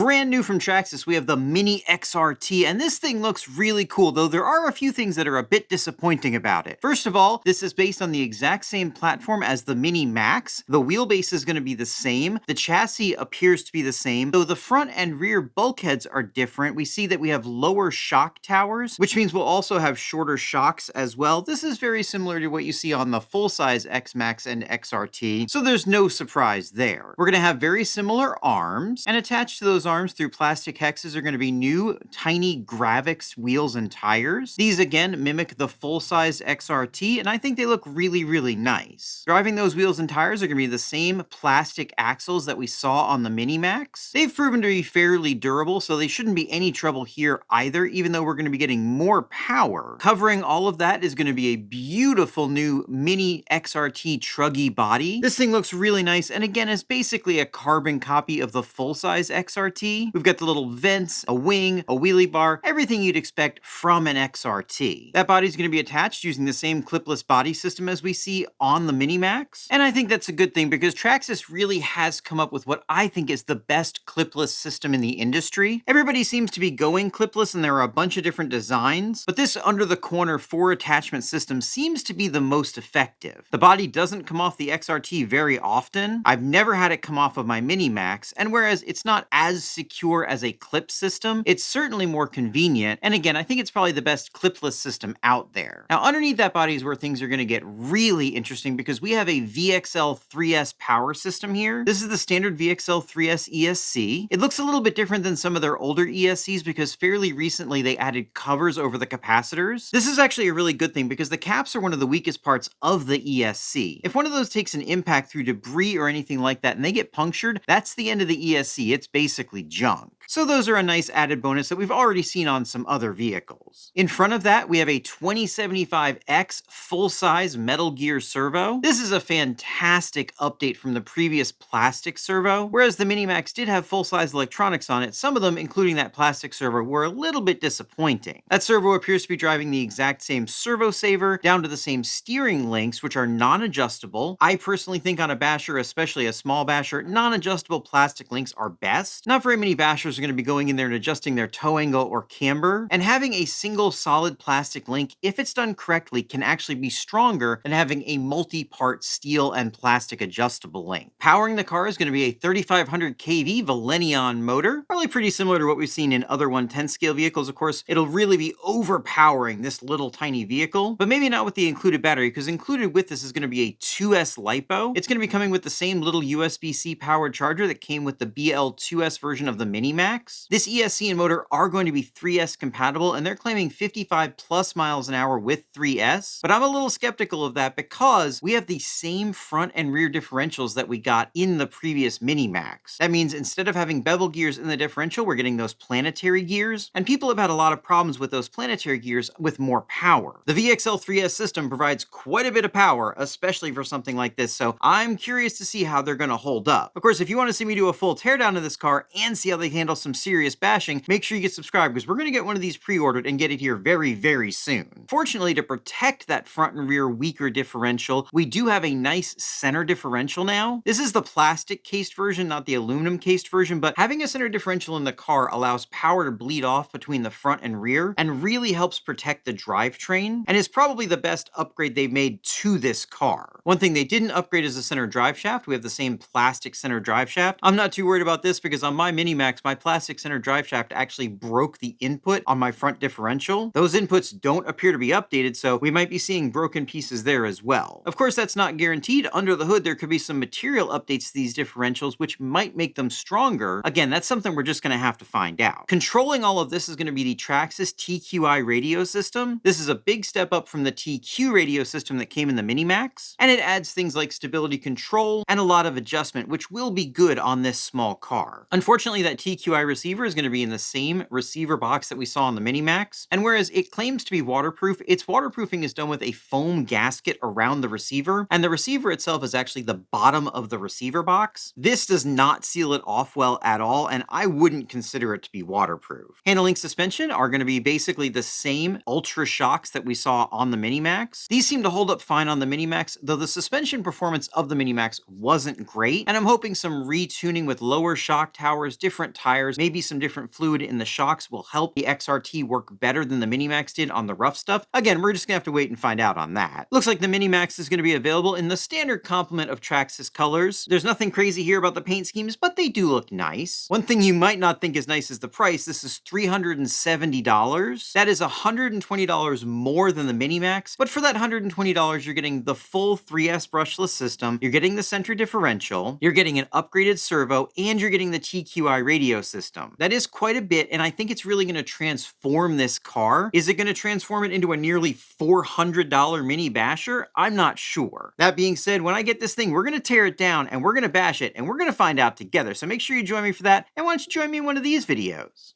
Brand new from Traxxas, we have the Mini XRT, and this thing looks really cool, though there are a few things that are a bit disappointing about it. First of all, this is based on the exact same platform as the Mini Max. The wheelbase is going to be the same. The chassis appears to be the same, though the front and rear bulkheads are different. We see that we have lower shock towers, which means we'll also have shorter shocks as well. This is very similar to what you see on the full-size X Max and XRT, so there's no surprise there. We're going to have very similar arms, and attached to those arms through plastic hexes are going to be new tiny Gravix wheels and tires. These again mimic the full-size XRT, and I think they look really, really nice. Driving those wheels and tires are going to be the same plastic axles that we saw on the Mini Max. They've proven to be fairly durable, so they shouldn't be any trouble here either, even though we're going to be getting more power. Covering all of that is going to be a beautiful new Mini XRT truggy body. This thing looks really nice, and again is basically a carbon copy of the full-size XRT. We've got the little vents, a wing, a wheelie bar, everything you'd expect from an XRT. That body's going to be attached using the same clipless body system as we see on the Mini Max, and I think that's a good thing because Traxxas really has come up with what I think is the best clipless system in the industry. Everybody seems to be going clipless, and there are a bunch of different designs, but this under-the-corner 4-attachment system seems to be the most effective. The body doesn't come off the XRT very often. I've never had it come off of my Mini Max, and whereas it's not as secure as a clip system, it's certainly more convenient, and again, I think it's probably the best clipless system out there. Now, underneath that body is where things are going to get really interesting because we have a VXL 3S power system here. This is the standard VXL 3S ESC. It looks a little bit different than some of their older ESCs because fairly recently they added covers over the capacitors. This is actually a really good thing because the caps are one of the weakest parts of the ESC. If one of those takes an impact through debris or anything like that and they get punctured, that's the end of the ESC. It's basically junk. So those are a nice added bonus that we've already seen on some other vehicles. In front of that, we have a 2075X full-size Metal Gear Servo. This is a fantastic update from the previous plastic servo. Whereas the Mini Max did have full-size electronics on it, some of them, including that plastic servo, were a little bit disappointing. That servo appears to be driving the exact same servo saver, down to the same steering links, which are non-adjustable. I personally think on a Basher, especially a small Basher, non-adjustable plastic links are best. Not very many Bashers are going to be going in there and adjusting their toe angle or camber, and having a single solid plastic link, if it's done correctly, can actually be stronger than having a multi-part steel and plastic adjustable link. Powering the car is going to be a 3500 kV Valenion motor, probably pretty similar to what we've seen in other 1/10 scale vehicles. Of course, it'll really be overpowering this little tiny vehicle, but maybe not with the included battery, because included with this is going to be a 2S LiPo. It's going to be coming with the same little USB-C powered charger that came with the BL2S version of the Mini Max. This ESC and motor are going to be 3S compatible, and they're claiming 55 plus miles an hour with 3S, but I'm a little skeptical of that because we have the same front and rear differentials that we got in the previous Mini Max. That means instead of having bevel gears in the differential, we're getting those planetary gears, and people have had a lot of problems with those planetary gears with more power. The VXL 3S system provides quite a bit of power, especially for something like this, so I'm curious to see how they're going to hold up. Of course, if you want to see me do a full teardown of this car and see how they handle some serious bashing, make sure you get subscribed because we're going to get one of these pre-ordered and get it here very, very soon. Fortunately, to protect that front and rear weaker differential, we do have a nice center differential now. This is the plastic cased version, not the aluminum cased version, but having a center differential in the car allows power to bleed off between the front and rear and really helps protect the drivetrain, and is probably the best upgrade they've made to this car. One thing they didn't upgrade is the center drive shaft. We have the same plastic center drive shaft. I'm not too worried about this because on my Mini Max, my plastic center drive shaft actually broke the input on my front differential. Those inputs don't appear to be updated, so we might be seeing broken pieces there as well. Of course, that's not guaranteed. Under the hood, there could be some material updates to these differentials, which might make them stronger. Again, that's something we're just going to have to find out. Controlling all of this is going to be the Traxxas TQI radio system. This is a big step up from the TQ radio system that came in the Mini Max, and it adds things like stability control and a lot of adjustment, which will be good on this small car. Unfortunately, that TQI receiver is going to be in the same receiver box that we saw on the Mini Max, and whereas it claims to be waterproof, its waterproofing is done with a foam gasket around the receiver, and the receiver itself is actually the bottom of the receiver box. This does not seal it off well at all, and I wouldn't consider it to be waterproof. Handling suspension are going to be basically the same Ultra shocks that we saw on the Mini Max. These seem to hold up fine on the Mini Max, though the suspension performance of the Mini Max wasn't great, and I'm hoping some retuning with lower shock towers, different tire tires, maybe some different fluid in the shocks will help the XRT work better than the Minimax did on the rough stuff. Again, we're just gonna have to wait and find out on that. Looks like the Minimax is gonna be available in the standard complement of Traxxas colors. There's nothing crazy here about the paint schemes, but they do look nice. One thing you might not think is nice is the price. This is $370. That is $120 more than the Minimax, but for that $120, you're getting the full 3S brushless system, you're getting the center differential, you're getting an upgraded servo, and you're getting the TQI radio system. That is quite a bit, and I think it's really gonna transform this car. Is it gonna transform it into a nearly $400 Mini Basher? I'm not sure. That being said, when I get this thing, we're gonna tear it down, and we're gonna bash it, and we're gonna find out together. So make sure you join me for that, and why don't you join me in one of these videos?